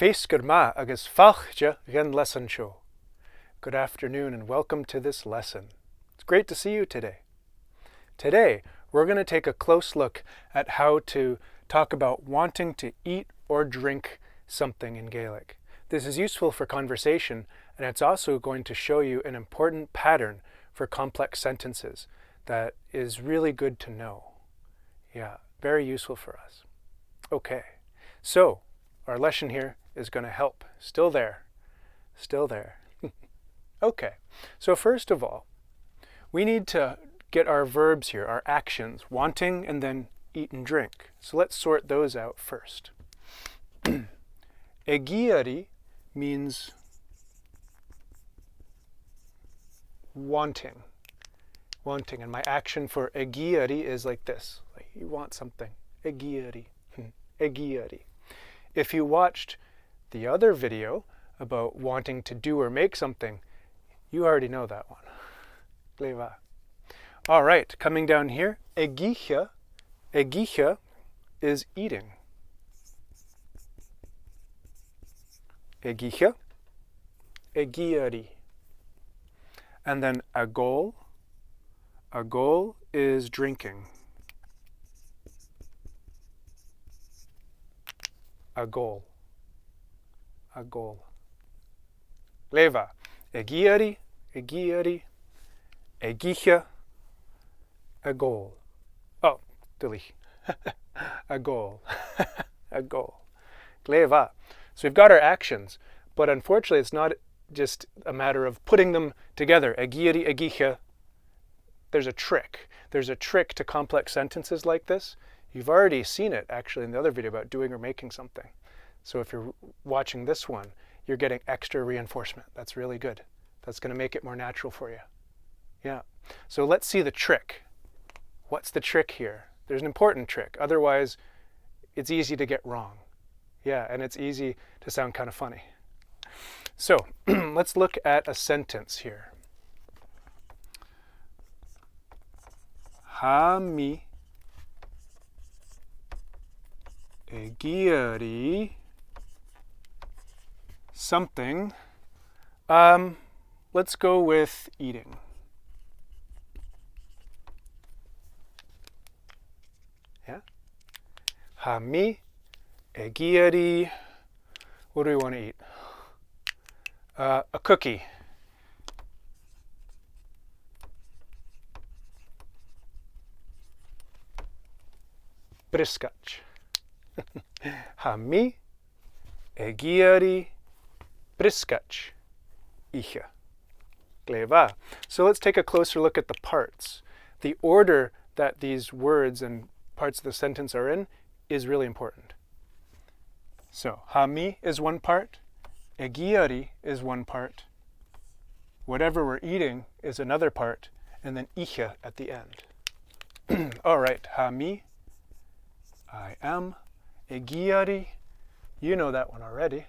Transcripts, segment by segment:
Feisgur agus falchja gen lesson show. Good afternoon and welcome to this lesson. It's great to see you today. Today, we're going to take a close look at how to talk about wanting to eat or drink something in Gaelic. This is useful for conversation, and it's also going to show you an important pattern for complex sentences that is really good to know. Yeah, very useful for us. Okay, so our lesson here is going to help. Still there. Okay, so first of all, we need to get our verbs here, our actions, wanting and then eat and drink. So let's sort those out first. Egiari means wanting. And my action for egiari is like this. Like you want something. Egiari. Egiari. If you watched the other video about wanting to do or make something, you already know that one. Gleva. All right, coming down here, egicha. Egicha is eating. Egicha. Egiari. And then agol. Agol is drinking. Agol. Agol. Leva. Egiari, egiari, egicha, agol. Oh, dili. Agol. Agol. Leva. So we've got our actions, but unfortunately it's not just a matter of putting them together. Egiari, egicha. There's a trick. There's a trick to complex sentences like this. You've already seen it actually in the other video about doing or making something. So if you're watching this one, you're getting extra reinforcement. That's really good. That's going to make it more natural for you. Yeah. So let's see the trick. What's the trick here? There's an important trick. Otherwise, it's easy to get wrong. Yeah, and it's easy to sound kind of funny. So let's look at a sentence here. Ha-mi egiari something. Let's go with eating. Yeah? Ha-mi egiari. What do we want to eat? A cookie. Briskach. Ha-mi egiari briskach. Icha. Gleva. So let's take a closer look at the parts. The order that these words and parts of the sentence are in is really important. So, ha-mi is one part, egiari is one part, whatever we're eating is another part, and then icha at the end. All right, ha-mi, I am, egiari, you know that one already.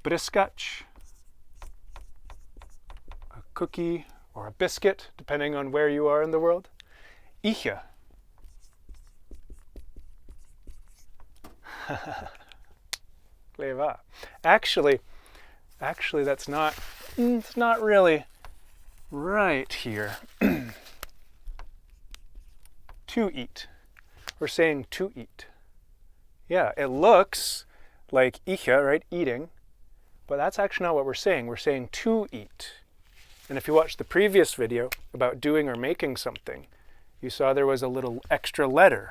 Briskach, a cookie or a biscuit, depending on where you are in the world. Icha. Gleva. Actually, that's not, it's not really right here. To eat. We're saying to eat. Yeah, it looks like icha, right? Eating. But that's actually not what we're saying. We're saying to eat. And if you watched the previous video about doing or making something, you saw there was a little extra letter.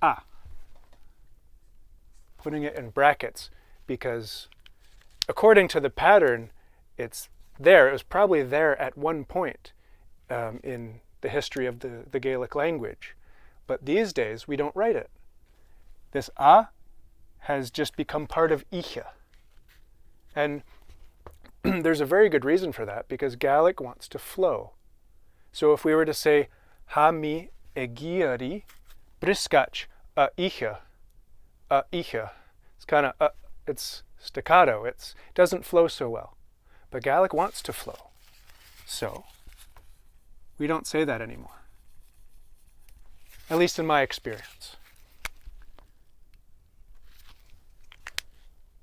Ah. Putting it in brackets because according to the pattern, it's there. It was probably there at one point in the history of the Gaelic language. But these days, we don't write it. This a has just become part of icha. And there's a very good reason for that, because Gaelic wants to flow. So if we were to say, ha-mi egiari briskach a icha, it's kind of, it's staccato, it doesn't flow so well. But Gaelic wants to flow. So we don't say that anymore. at least in my experience.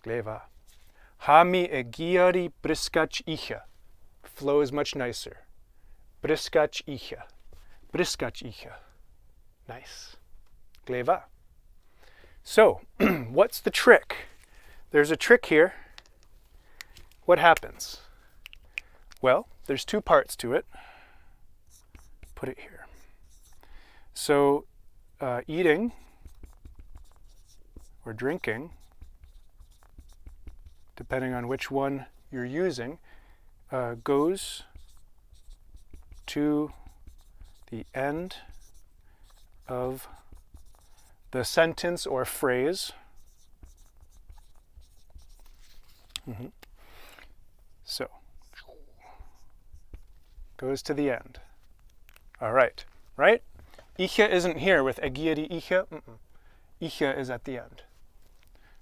Gleva. Hami egiari briskach icha. Flow is much nicer. Briskach icha. Briskach icha. Nice. Gleva. So, what's the trick? There's a trick here. What happens? Well, there's two parts to it. Put it here. So, eating or drinking, depending on which one you're using, goes to the end of the sentence or phrase. So, goes to the end. All right, right? Icha isn't here with egiari icha. Icha is at the end.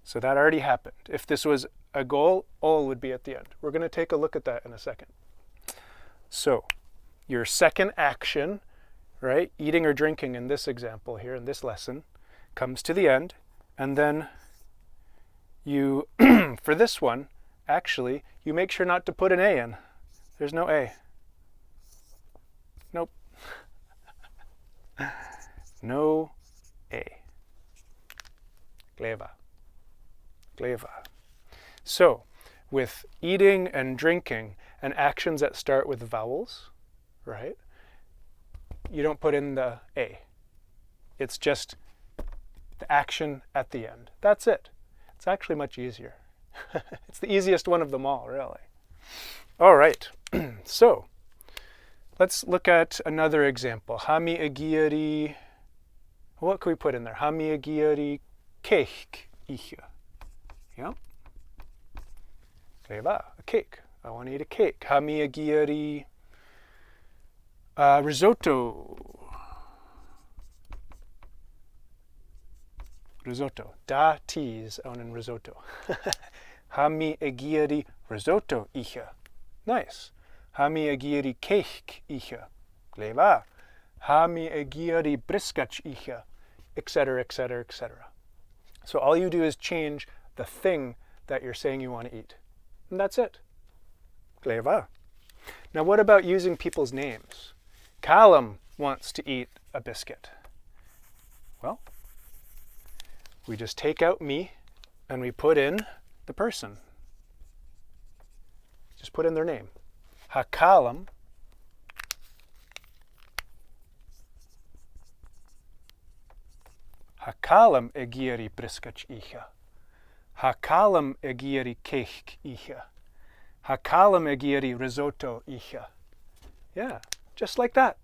So that already happened. If this was a goal, ol would be at the end. We're going to take a look at that in a second. So, your second action, right, eating or drinking in this example here, in this lesson, comes to the end, and then you, for this one, actually, you make sure not to put an A in. There's no A. Nope. No A. Gleva. Gleva. So, with eating and drinking and actions that start with vowels, right, you don't put in the A. It's just the action at the end. That's it. It's actually much easier. It's the easiest one of them all, really. All right. So, let's look at another example. Hami egiari. What can we put in there? Hami egiari cake icha. Yeah. A cake. I want to eat a cake. Hami egiari risotto. Risotto. Da teas on in risotto. Hami egiari risotto icha. Nice. Hami egiari cake icha. Gleva. Hami egiari briskach icha. Etc., etc., etc. So all you do is change the thing that you're saying you want to eat. And that's it. Gleva. Now what about using people's names? Callum wants to eat a biscuit. Well, we just take out me and we put in the person. Just put in their name. Ha-Callum Ha-Callum egiari briskach icha. Ha-Callum egiari cake icha. Ha-Callum egiari risotto icha. Yeah, just like that.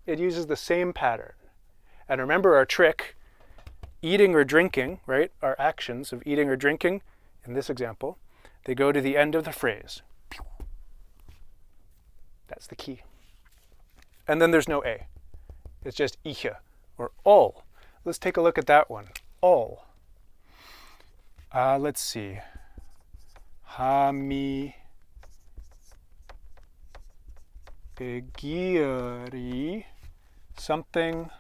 It uses the same pattern. And remember our trick, eating or drinking, right? Our actions of eating or drinking, in this example, they go to the end of the phrase. That's the key. And then there's no A. It's just icha, or all. Let's take a look at that one. All. Let's see. Hami egiari something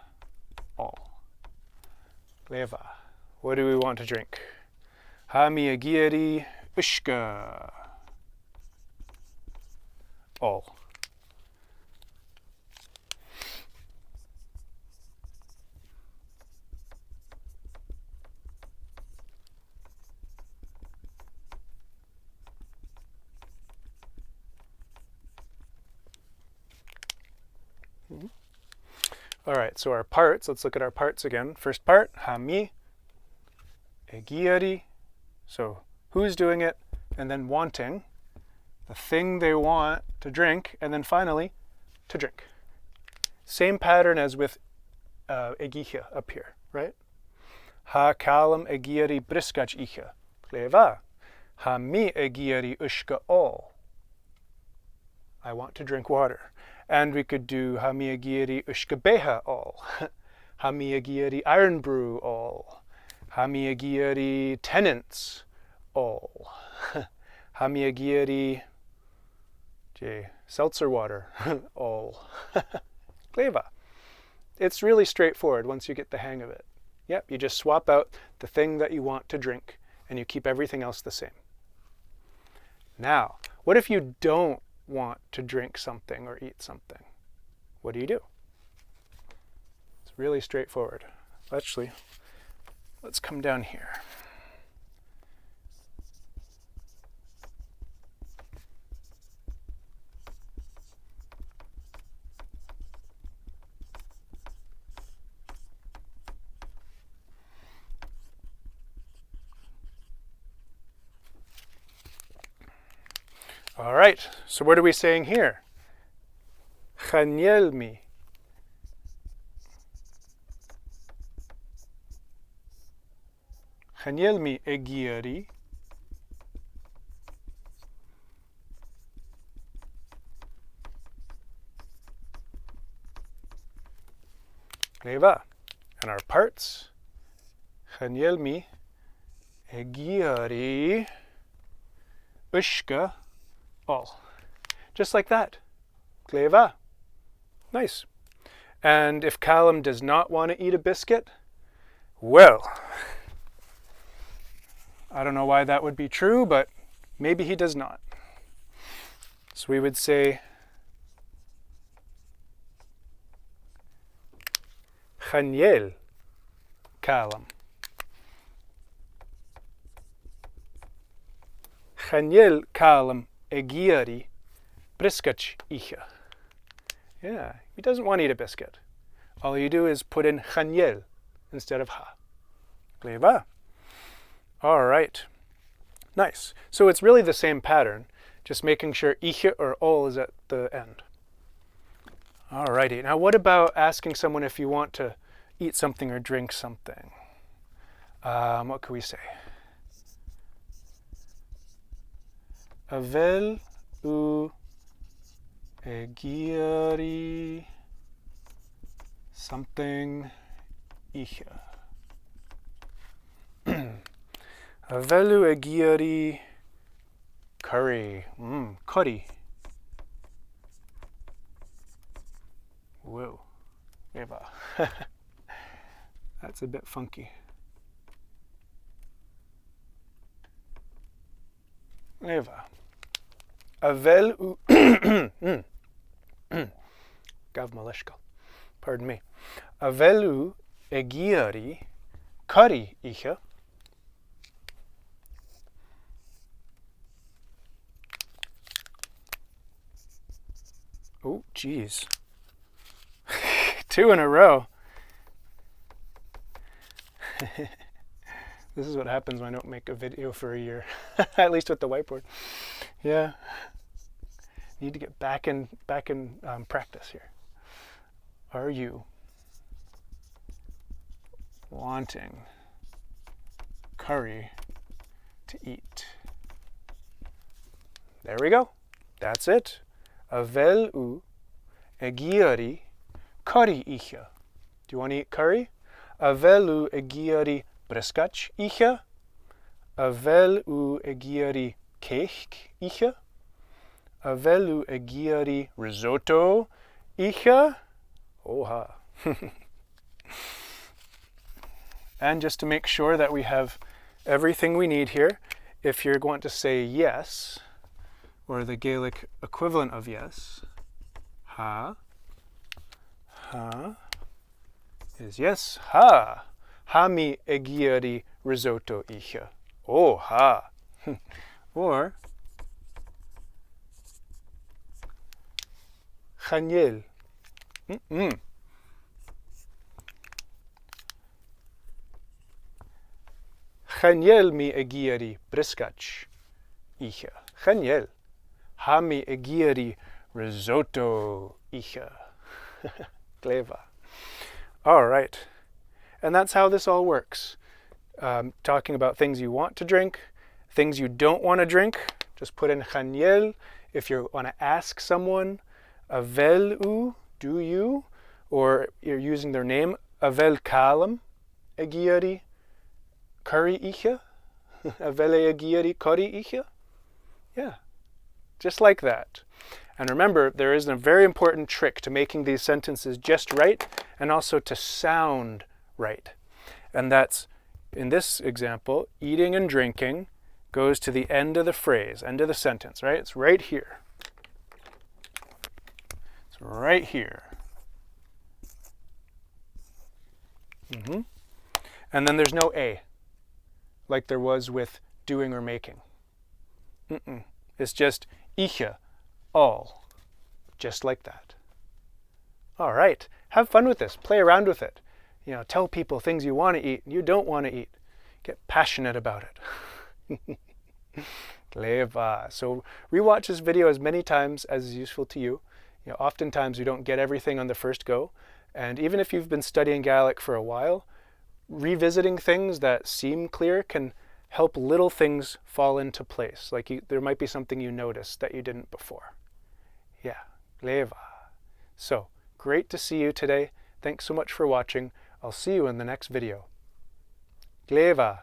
all. Leva. What do we want to drink? Hami egiari ushka. All. All right, so our parts, let's look at our parts again. First part, hami, egiari, so who's doing it, and then wanting, the thing they want to drink, and then finally, to drink. Same pattern as with egicha up here, right? Ha-Callum egiari briskach icha, kleva. Ha-mi egiari ushka all. I want to drink water. And we could do hami egiari ushka beha all. Hami egiari iron brew all. Hami egiari tenants all. Hami egiari seltzer water all. Kleva. It's really straightforward once you get the hang of it. Yep, you just swap out the thing that you want to drink and you keep everything else the same. Now, what if you don't want to drink something or eat something? What do you do? It's really straightforward. Actually, let's come down here. All right, so what are we saying here? Chanielmi. Chanielmi egiari. Leva. And our parts. Chanielmi egiari. Ushka. All. Just like that. Gleva. Nice. And if Callum does not want to eat a biscuit, well, I don't know why that would be true, but maybe he does not. So we would say Chaniel Callum. Chaniel Callum egiari briskach icha. Yeah, he doesn't want to eat a biscuit. All you do is put in chaniel instead of ha. Gleva. All right. Nice. So it's really the same pattern, just making sure icha or ol is at the end. All righty. Now what about asking someone if you want to eat something or drink something? What could we say? Avel u egiari something icha. Avelu egiari curry. Curry. Whoa. Eva. That's a bit funky. Eva. Avelu Gav Malishka. Pardon me. Avelu egiari curry icha. Oh, geez. 2 in a row. This is what happens when I don't make a video for a year. At least with the whiteboard. Yeah. Need to get back in practice here. Are you wanting curry to eat? There we go. That's it. Avel u egiari curry icha. Do you want to eat curry? Avel u egiari briskach icha. Avel u egiari cake icha. Avel u egiari risotto icha. Oha. And just to make sure that we have everything we need here, if you're going to say yes, or the Gaelic equivalent of yes, ha is yes, ha. Ha mi egiari risotto icha. Oh, ha. Or chaniel. Chaniel mi egiari briskach icha. Chaniel. Ha mi egiari risotto icha. Gleva. All right. And that's how this all works. Talking about things you want to drink, things you don't want to drink, just put in chaniel. If you want to ask someone, avel u, do you? Or you're using their name, avel Callum egiari curry icha. Avele egiari curry icha. Yeah, just like that. And remember, there is a very important trick to making these sentences just right, and also to sound right. And that's, in this example, eating and drinking goes to the end of the phrase, end of the sentence, right? It's right here. It's right here. And then there's no A, like there was with doing or making. It's just ich, all, just like that. All right, have fun with this. Play around with it. You know, tell people things you want to eat and you don't want to eat. Get passionate about it. Clever. So rewatch this video as many times as is useful to you. You know, oftentimes we don't get everything on the first go. And even if you've been studying Gaelic for a while, revisiting things that seem clear can help little things fall into place. Like there might be something you noticed that you didn't before. Yeah, clever. So, great to see you today. Thanks so much for watching. I'll see you in the next video. Clever.